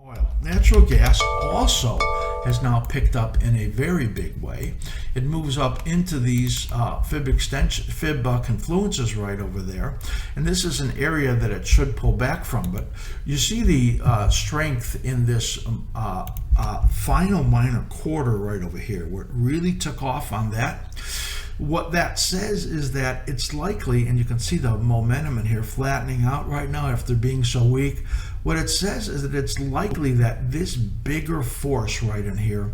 Oil. Natural gas also has now picked up in a very big way. It moves up into these fib confluences right over there, and this is an area that it should pull back from. But you see the strength in this final minor quarter right over here, where it really took off on that. What that says is that it's likely, and you can see the momentum in here flattening out right now after being so weak. What it says is that it's likely that this bigger force right in here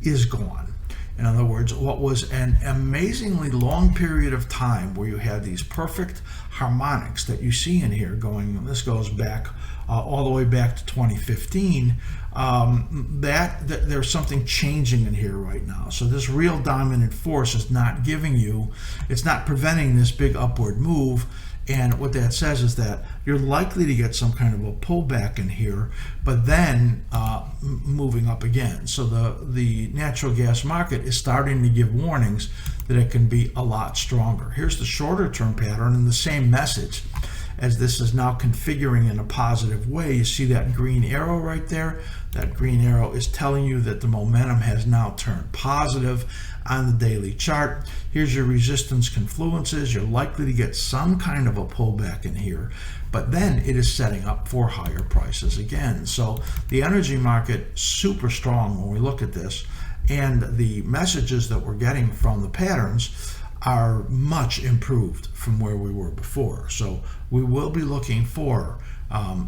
is gone. In other words, what was an amazingly long period of time where you had these perfect harmonics that you see in here going, this goes back all the way back to 2015, that there's something changing in here right now. So this real dominant force is not giving you, it's not preventing this big upward move. And what that says is that you're likely to get some kind of a pullback in here, but then moving up again. So the natural gas market is starting to give warnings that it can be a lot stronger. Here's the shorter term pattern and the same message. As this is now configuring in a positive way, you see that green arrow right there? That green arrow is telling you that the momentum has now turned positive on the daily chart. Here's your resistance confluences. You're likely to get some kind of a pullback in here, but then it is setting up for higher prices again. So the energy market, super strong when we look at this, and the messages that we're getting from the patterns are much improved from where we were before. So we will be looking for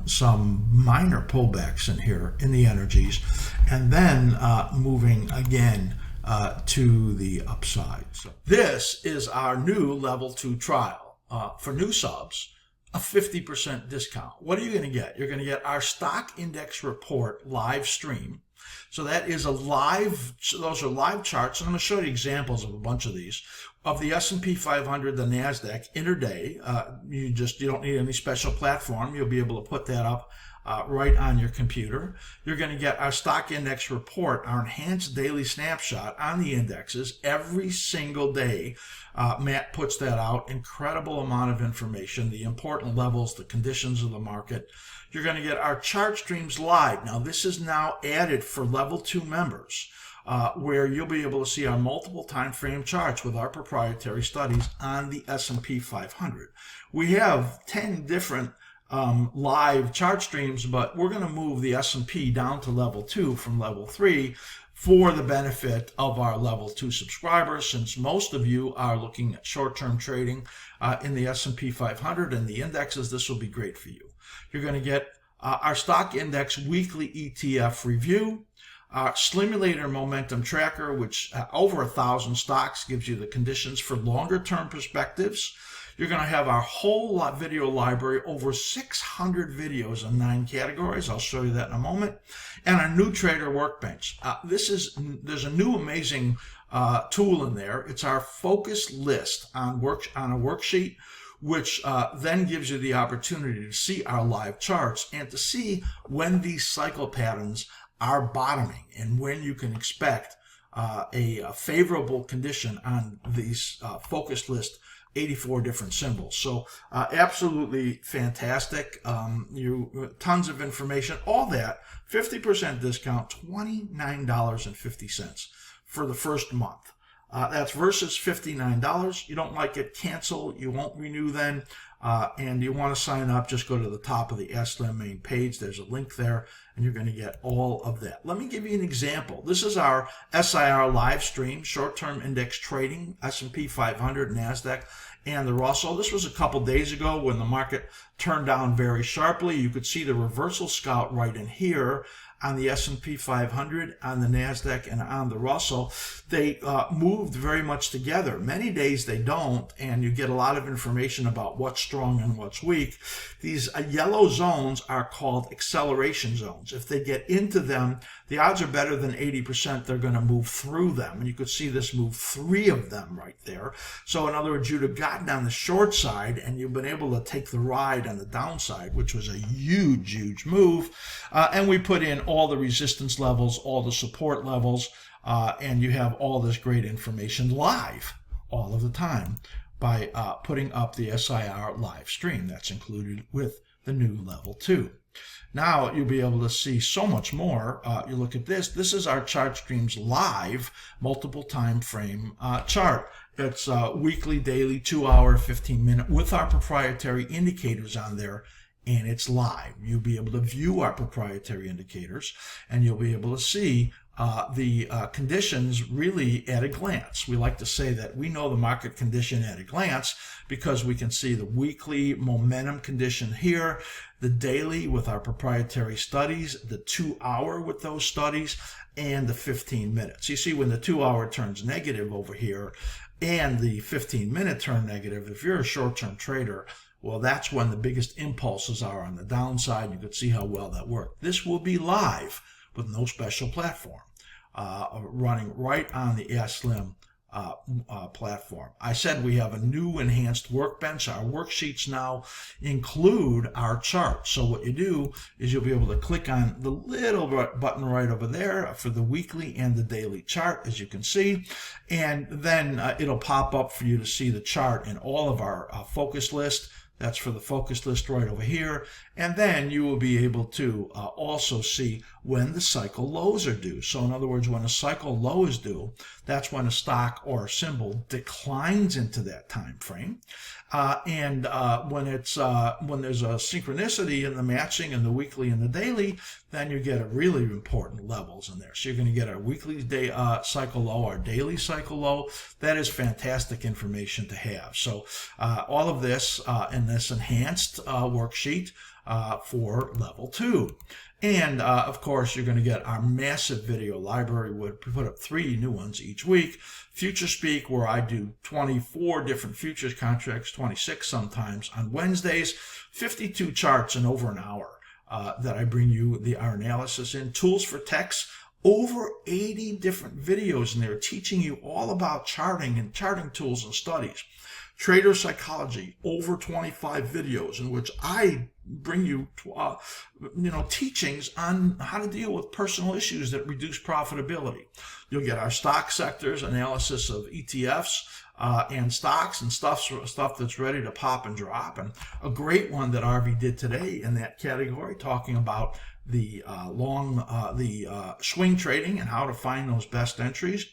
some minor pullbacks in here in the energies, and then moving again to the upside. So this is our new level 2 trial. For new subs, a 50% discount. What are you going to get? You're going to get our stock index report live stream. So that is a live, those are live charts, and I'm going to show you examples of a bunch of these. Of the S&P 500, the NASDAQ, intraday, you don't need any special platform. You'll be able to put that up right on your computer. You're going to get our stock index report, our enhanced daily snapshot on the indexes every single day. Matt puts that out. Incredible amount of information, the important levels, the conditions of the market. You're going to get our chart streams live. Now, this is now added for level 2 members, where you'll be able to see our multiple time frame charts with our proprietary studies on the S&P 500. We have 10 different live chart streams, but we're going to move the S&P down to level 2 from level 3 for the benefit of our level 2 subscribers, since most of you are looking at short-term trading in the S&P 500 and the indexes. This will be great for you. You're going to get our stock index weekly ETF review, our Slimulator Momentum Tracker, which over 1,000 stocks gives you the conditions for longer term perspectives. You're going to have our whole video library, over 600 videos in 9 categories. I'll show you that in a moment. And our new trader workbench. There's a new amazing tool in there. It's our focus list on a worksheet, which then gives you the opportunity to see our live charts and to see when these cycle patterns are bottoming and when you can expect a favorable condition on these focus list 84 different symbols. So absolutely fantastic. Tons of information, all that, 50% discount, $29.50 for the first month. That's versus $59. You don't like it, cancel. You won't renew then. And you want to sign up, just go to the top of the askSlim main page. There's a link there, and you're going to get all of that. Let me give you an example. This is our SIR live stream, short-term index trading, S&P 500, NASDAQ, and the Russell. This was a couple days ago when the market turned down very sharply. You could see the reversal scout right in here on the S&P 500, on the NASDAQ, and on the Russell. They moved very much together. Many days they don't, and you get a lot of information about what's strong and what's weak. These yellow zones are called acceleration zones. If they get into them, the odds are better than 80% they're going to move through them. And you could see this move 3 of them right there. So in other words, you'd have gotten on the short side and you've been able to take the ride on the downside, which was a huge, huge move. And we put in all the resistance levels, all the support levels, and you have all this great information live all of the time by putting up the SIR live stream. That's included with the new level 2. Now you'll be able to see so much more. You look at this. This is our chart streams live multiple time frame chart. It's weekly, daily, 2 hour, 15-minute with our proprietary indicators on there, and it's live. You'll be able to view our proprietary indicators, and you'll be able to see the conditions really at a glance. We like to say that we know the market condition at a glance because we can see the weekly momentum condition here, the daily with our proprietary studies, the 2 hour with those studies, and the 15 minutes. You see when the 2 hour turns negative over here and the 15-minute turn negative, if you're a short-term trader, well, that's when the biggest impulses are on the downside. You can see how well that worked. This will be live with no special platform, running right on the askSlim platform. I said we have a new enhanced workbench. Our worksheets now include our chart. So what you do is you'll be able to click on the little button right over there for the weekly and the daily chart, as you can see, and then it'll pop up for you to see the chart in all of our focus list. That's for the focus list right over here. And then you will be able to also see when the cycle lows are due. So in other words, when a cycle low is due, that's when a stock or a symbol declines into that time frame. And when there's a synchronicity in the matching in the weekly and the daily, then you get a really important levels in there. So you're going to get our weekly cycle low, our daily cycle low. That is fantastic information to have. So all of this in this enhanced worksheet for level 2. And of course, you're going to get our massive video library. We put up 3 new ones each week. FutureSpeak, where I do 24 different futures contracts, 26 sometimes on Wednesdays, 52 charts in over an hour that I bring you our analysis in. Tools for Techs, over 80 different videos in there teaching you all about charting and charting tools and studies. Trader Psychology, over 25 videos in which I bring you, teachings on how to deal with personal issues that reduce profitability. You'll get our stock sectors, analysis of ETFs and stocks and stuff that's ready to pop and drop. And a great one that Arvi did today in that category, talking about the swing trading and how to find those best entries.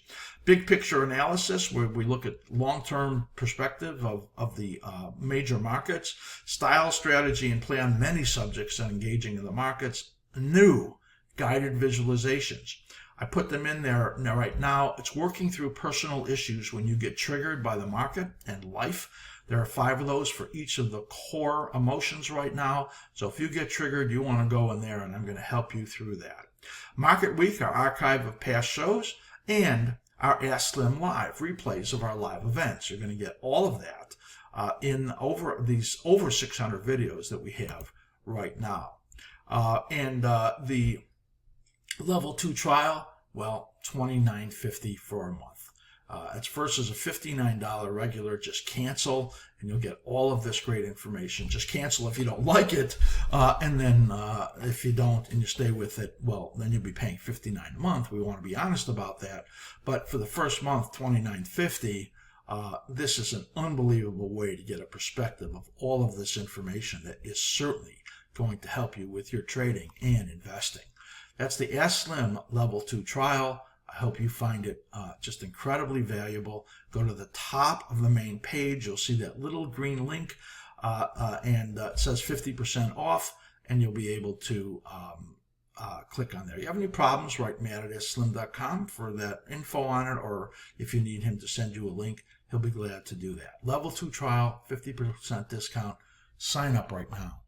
Big picture analysis, where we look at long-term perspective of the major markets, style, strategy, and play on many subjects and engaging in the markets. New guided visualizations. I put them in there right now. It's working through personal issues when you get triggered by the market and life. There are 5 of those for each of the core emotions right now. So if you get triggered, you want to go in there, and I'm going to help you through that. Market Week, our archive of past shows, and our askSlim Live, replays of our live events. You're going to get all of that in over 600 videos that we have right now. And the level 2 trial, well, $29.50 for a month. It's versus a $59 regular. Just cancel, and you'll get all of this great information. Just cancel if you don't like it, and then if you don't and you stay with it, well, then you'll be paying $59 a month. We want to be honest about that. But for the first month, $29.50. This is an unbelievable way to get a perspective of all of this information that is certainly going to help you with your trading and investing. That's the askSlim Level 2 trial. I hope you find it just incredibly valuable. Go to the top of the main page. You'll see that little green link, and it says 50% off, and you'll be able to click on there. You have any problems, write Matt at askSlim.com for that info on it, or if you need him to send you a link, he'll be glad to do that. Level 2 trial, 50% discount. Sign up right now.